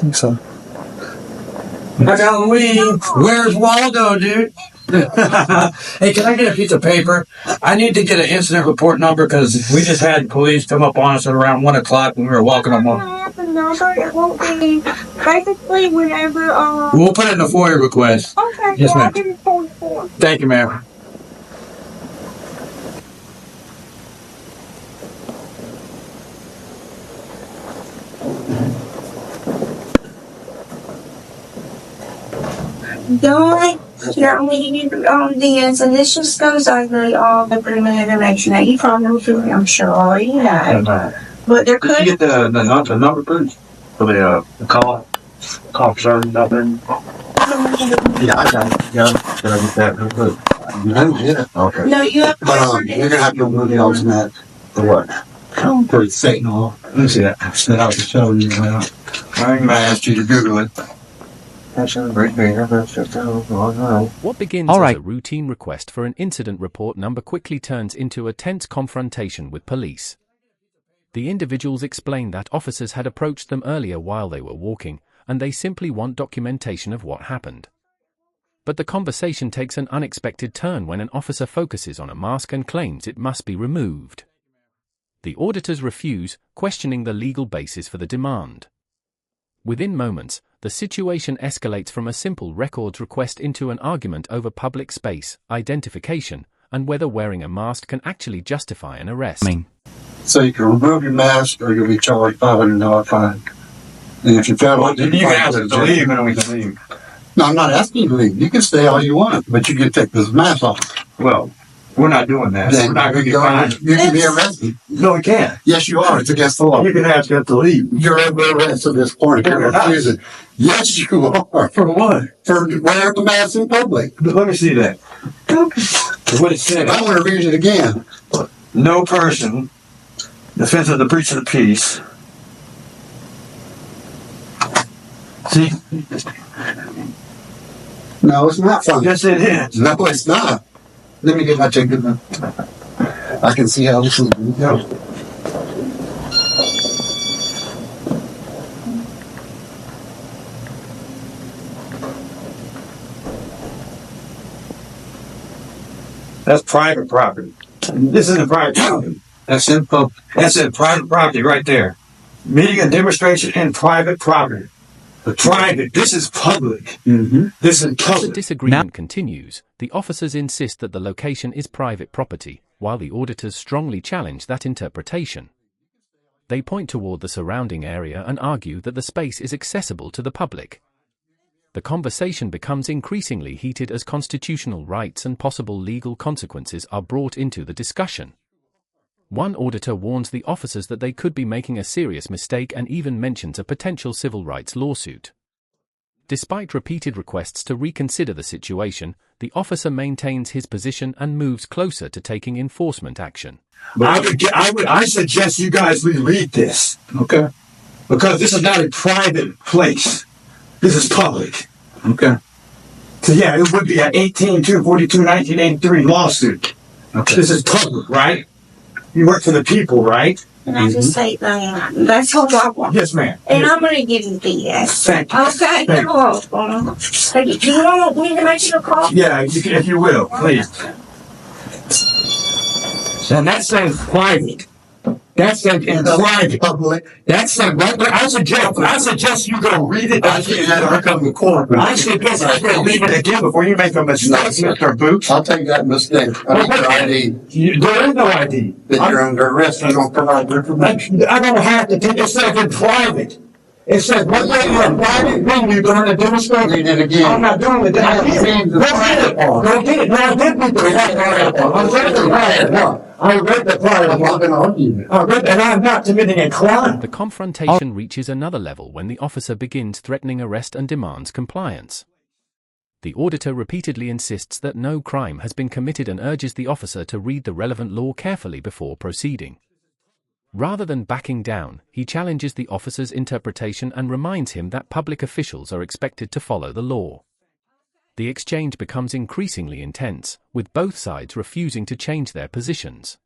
think so. I gotta leave. Where's Waldo, dude? Hey, can I get a piece of paper? I need to get an incident report number because we just had police come up on us at around 1 o'clock when we were walking them home. It won't be basically whenever. We'll put it in the FOIA request. Okay. Yes, ma'am. For. Thank you, ma'am. You're only this, and this just goes over all the criminal information that you probably through, I'm sure already know. But there could. Did you get the number, please? For the call officer, nothing? Yeah, I got it. Yeah, can I get that real quick? You haven't get it? Okay. No, you have to. But you're gonna have to remove the alternate for what? For signal. Let me see that. Set out to show you now. I'm gonna ask you to Google it. What begins as a routine request for an incident report number quickly turns into a tense confrontation with police. The individuals explain that officers had approached them earlier while they were walking, and they simply want documentation of what happened. But the conversation takes an unexpected turn when an officer focuses on a mask and claims it must be removed. The auditors refuse, questioning the legal basis for the demand. Within moments, the situation escalates from a simple records request into an argument over public space, identification, and whether wearing a mask can actually justify an arrest. So you can remove your mask or you'll be charged $500 fine. And if you fail to You can ask us to leave and we can leave. No, I'm not asking you to leave. You can stay all you want, but you can take this mask off. Well, we're not doing that. Then We're not going to get fined. you can be arrested. No, we can't. Yes, you are. It's against the law. You can ask us to leave. You're arrested at this point. You're refusing. Yes, you are. For what? For wearing the mask in public. Let me see that. What it said. I want to read it again. No person, defense of the breach of the peace. See? No, it's not funny. Yes, it is. No, it's not. Let me get my ticket. I can see how this is going to go. That's private property. This isn't private property. That's in public. That's in private property right there. Meeting and demonstration in private property. Private. This is public. Mm-hmm. This is As the public. disagreement continues, the officers insist that the location is private property, while the auditors strongly challenge that interpretation. They point toward the surrounding area and argue that the space is accessible to the public. The conversation becomes increasingly heated as constitutional rights and possible legal consequences are brought into the discussion. One auditor warns the officers that they could be making a serious mistake and even mentions a potential civil rights lawsuit. Despite repeated requests to reconsider the situation, the officer maintains his position and moves closer to taking enforcement action. I suggest you guys read this. Okay. Because this is not a private place. This is public. Okay. So yeah, it would be an 18-242-1983 lawsuit. Okay. This is public, right? You work for the people, right? And I just say that's all I want. Yes, ma'am. And I'm going to give you BS. Thank you. Okay, Thank you're welcome. Hey, do you want me to make you a call? Yeah, if you will, please. And that says private. That says in private. Public. That says right there. I suggest you go read it. I can't have her come to court. I suggest you go read it again before you make a mistake, Mr. Boots. I'll take that mistake. I need your ID. There is no ID. That you're under arrest. You don't provide the information. I don't have to take it. Says in private. It says, what way you're in private when you're going to demonstrate? Read it again. I'm not doing it. I did. Go get it. Go get it. No, I did read the private part. I read the private part. I read the private I'm not part. going to argue. I read, and I'm not committing a crime. The confrontation reaches another level when the officer begins threatening arrest and demands compliance. The auditor repeatedly insists that no crime has been committed and urges the officer to read the relevant law carefully before proceeding. Rather than backing down, he challenges the officer's interpretation and reminds him that public officials are expected to follow the law. The exchange becomes increasingly intense, with both sides refusing to change their positions.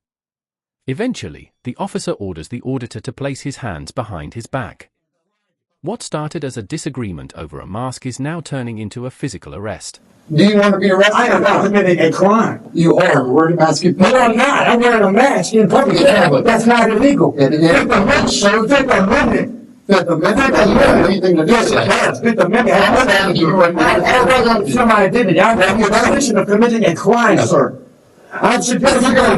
Eventually, the officer orders the auditor to place his hands behind his back. What started as a disagreement over a mask is now turning into a physical arrest. Do you want to be arrested? I am not committing a crime. You are. Wearing a mask. No, I'm not. I'm wearing a mask in public. Yeah, but that's not illegal. Fifth Amendment, sir. Fifth Amendment. Fifth Amendment doesn't have anything to do with Yes, it. Fifth Amendment has nothing to do with it. I show my identity. I'm in violation of committing a crime, sir. I suggest you go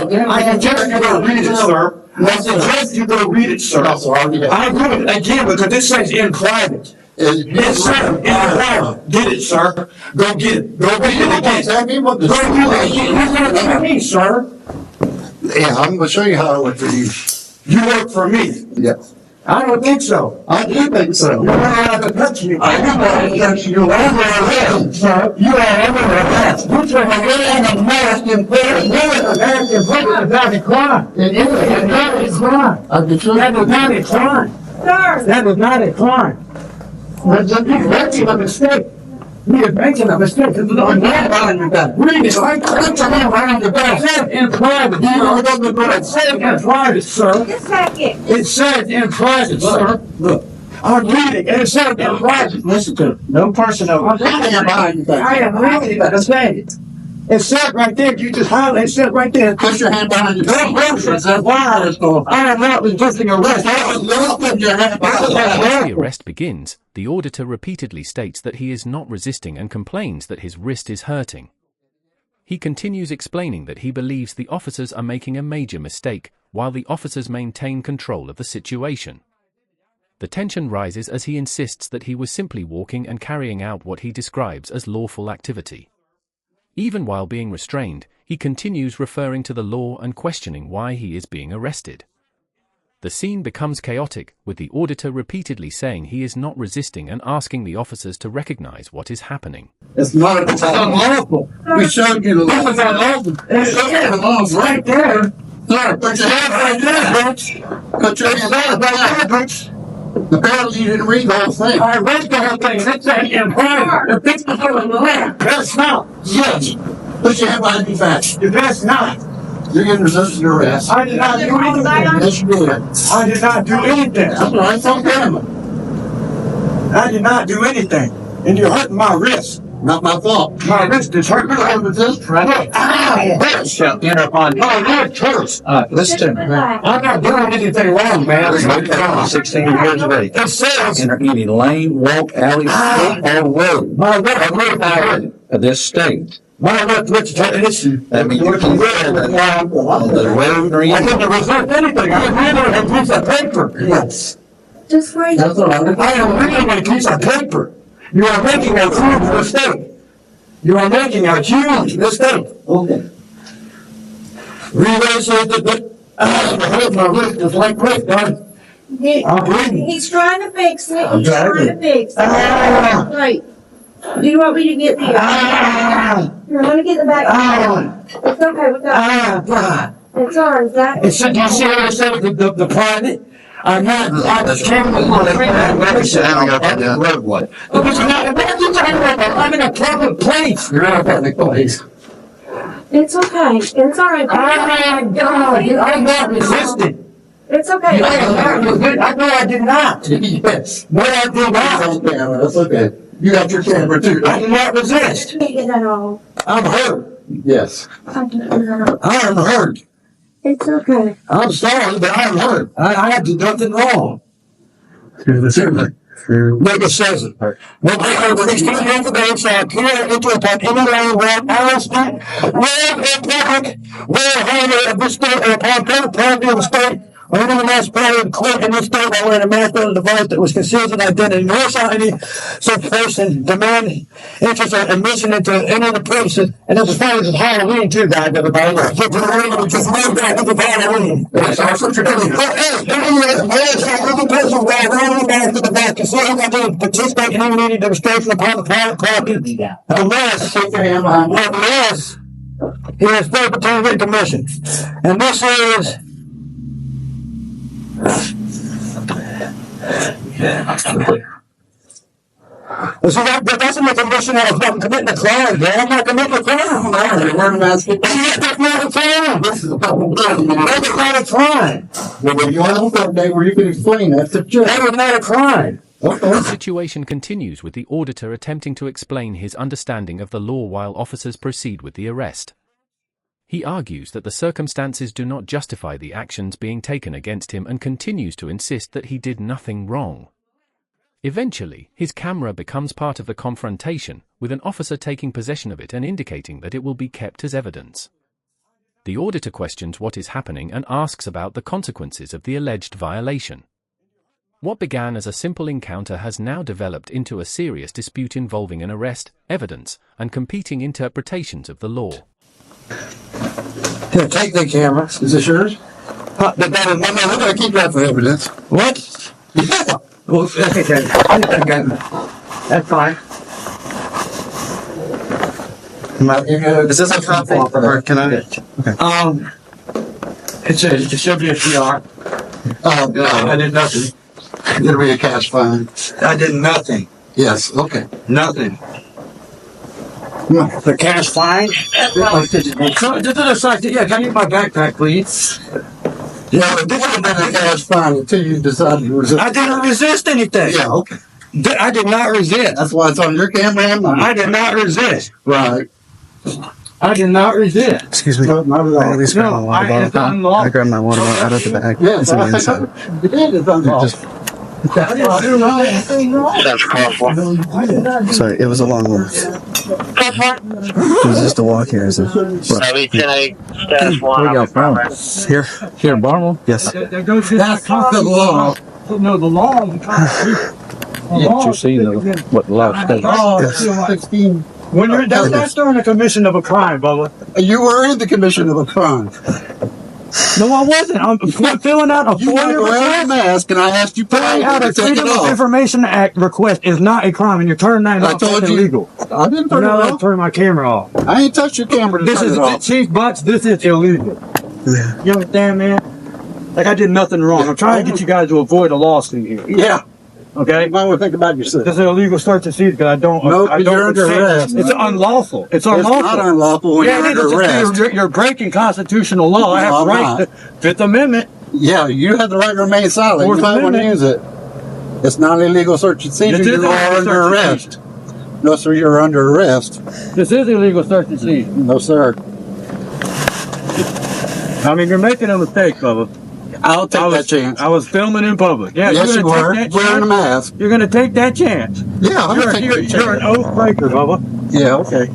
there. I suggest you go read it, sir. I suggest you go read it, sir. I do it again because this says in private. Yes, sir. In private. Get it, sir. Go get it. Go read it again. Tell me what the Go read it again. That's what I mean, sir. Yeah, I'm going to show you how I work for you. You work for me. Yes. I don't think so. I do think so. You're not allowed to touch me. I do not touch you. You are under arrest, sir. You are under arrest. You should have wearing a mask in public. Wearing a mask in public is not a crime. It is. It's not a crime. I'm just That is not a crime. Sir, That is not a crime. You're making a mistake. You're making a mistake. This is on that behind your back. Read it. I put your hand behind your back. It says in private. It says in private, sir. just a second. It says in private, sir. Look. I'm reading, and it says in private. Listen to it. No personal. I'm reading behind your back. I am reading it. It says right there. You just highlight. It says right there. Put your hand behind your back. I am not resisting arrest. I am not putting your hand behind your As back. the arrest begins, the auditor repeatedly states that he is not resisting and complains that his wrist is hurting. He continues explaining that he believes the officers are making a major mistake, while the officers maintain control of the situation. The tension rises as he insists that he was simply walking and carrying out what he describes as lawful activity. Even while being restrained, he continues referring to the law and questioning why he is being arrested. The scene becomes chaotic, with the auditor repeatedly saying he is not resisting and asking the officers to recognize what is happening. It's not unlawful. We showed you the law. This is unlawful. The law's right there. Sir, put your hand right there, bitch. Put your hand right there, bitch. Apparently you didn't read the whole thing. I read the whole thing. It says in private. If this is on the left, that's not. Yes. Put your hand behind your back. That's not. You're getting resisted arrest. I did not do anything. Yes, you did. I did not do anything. That's right. It's on camera. I did not do anything. And you're hurting my wrist. Not my fault. My wrist is hurting. With this, right? Bitch! Interpon. Oh, you're cursed. Listen to me. I'm not doing anything wrong, man. 16 years of age. It says. Enter any lane, walk, alley, street, or road My left, of this state. my left, issue. That means you can wear that on the road or I anything. didn't resent anything. I'm reading a piece of paper. Yes. Just wait. That's all right. I am reading a piece of paper. You are making a huge mistake. You are making a huge mistake. Okay. Relay says that my wrist is like this, done. I'm reading. He's trying to fix it. He's trying trying to- to fix it. Ah. Wait. Do you want me to get the? Ah, You're gonna get the back. ah, It's okay. We got. ah, God. It's on. Is that? It said, you see what it said with the private? I'm not, I just can't believe it. Roadway. I'm in a public place. You're in a public place. It's okay. It's all right. Oh my God, I'm not resisting. It's okay. I know I did not. Yes. No, I did It's not. on camera. That's okay. You got your camera too. I did not resist. Can't get that all. I'm hurt. Yes. I can't get that all. I am hurt. It's okay. I'm sorry, but I'm hurt. I did nothing wrong. Like it says it. When I was 16 years of age, I appear into upon any lane where arrested, where in public, where handed of this state or upon public property of the state, or any municipality of court in this state while wearing a mask or device that was concealed an identity, nor shall any such person demand interest or admission into any of the premises. And this is funny, this is Halloween too, guys, everybody. Just move back, this is Halloween. That's what you're doing. Any person wearing a mask or device concealed an identity participate in any meeting demonstration upon the private property unless he has fair opportunity commission. And this is Well, see, that's an admission that I was not committing a crime, bro. I'm not committing a crime. That's not a crime. This is a fucking crime. That's not a crime. Well, you have that day where you can explain that to judge. That was not a crime. The situation continues with the auditor attempting to explain his understanding of the law while officers proceed with the arrest. He argues that the circumstances do not justify the actions being taken against him and continues to insist that he did nothing wrong. Eventually, his camera becomes part of the confrontation, with an officer taking possession of it and indicating that it will be kept as evidence. The auditor questions what is happening and asks about the consequences of the alleged violation. What began as a simple encounter has now developed into a serious dispute involving an arrest, evidence, and competing interpretations of the law. Here, take the camera. Is this yours? No, we're gonna keep that for evidence. What? Yeah. Well, okay. That's fine. Is this a copy? Or can I? Okay. It should be a PR. No, I did nothing. It'll be a cash fine. I did nothing. Yes, okay. Nothing. The cash fine? So, just a second. Yeah, can I get my backpack, please? Yeah, but this would have been a cash fine until you decided to resist. I didn't resist anything. Yeah, okay. I did not resist. That's why it's on your camera and mine. I did not resist. Right. I did not resist. Excuse me. No, not at all. I at least grabbed my water it's bottle. unlawful. I grabbed my water bottle out of the bag. Yes, It's on the inside. It's unlawful. Sorry, it was a long walk. It was just a walk here. Is it? Where y'all from? Here in Barnwell? Yes. That's the law. No, the law is the Constitution. Did you see what the law states? Yes. 16. When you're that's during the commission of a crime, Bubba. You were in the commission of a crime. No, I wasn't. I'm filling out a You had to wear a mask, and I asked you filling out a to take Freedom it of off. Information Act request is not a crime, and you're turning that I off. told That's you. illegal. I didn't turn You're not it allowed to off. turn my camera off. I ain't touched your camera to This turn is it off. Chief Butts. This is illegal. Yeah. You understand, man? Like I did nothing wrong. I'm trying to get you guys to avoid a lawsuit here. Yeah. Okay? You might want to think about yourself. This is an illegal search and seize because I don't. Nope, I don't you're under consent. arrest. It's unlawful. It's It's unlawful. not unlawful when Yeah, you're it is. under arrest. You're breaking constitutional law. I have No, the I'm right not. to Fifth Amendment. Yeah, you have the right to remain silent. Fourth You might want to Amendment. use it. It's not illegal search and seizure. This is You are illegal under search and arrest. No, sir, you're under arrest. This is illegal search and seize. No, sir. I mean, you're making a mistake, Bubba. I'll take that chance. I was filming in public. Yeah, Yes, you you're gonna were. take that Wearing a chance. mask. You're going to take that chance. Yeah, I'm going to take that chance. You're an oath breaker, Bubba. Yeah, okay.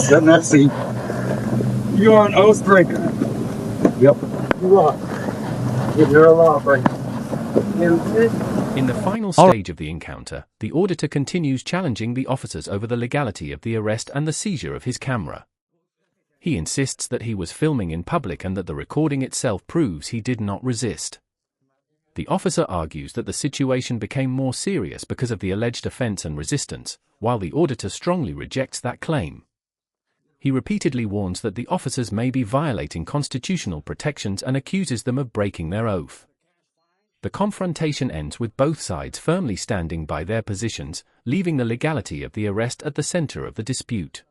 Doesn't that see? You are an oath breaker. Yep. You are. You're a lawbreaker. In the final stage of the encounter, the auditor continues challenging the officers over the legality of the arrest and the seizure of his camera. He insists that he was filming in public and that the recording itself proves he did not resist. The officer argues that the situation became more serious because of the alleged offense and resistance, while the auditor strongly rejects that claim. He repeatedly warns that the officers may be violating constitutional protections and accuses them of breaking their oath. The confrontation ends with both sides firmly standing by their positions, leaving the legality of the arrest at the center of the dispute.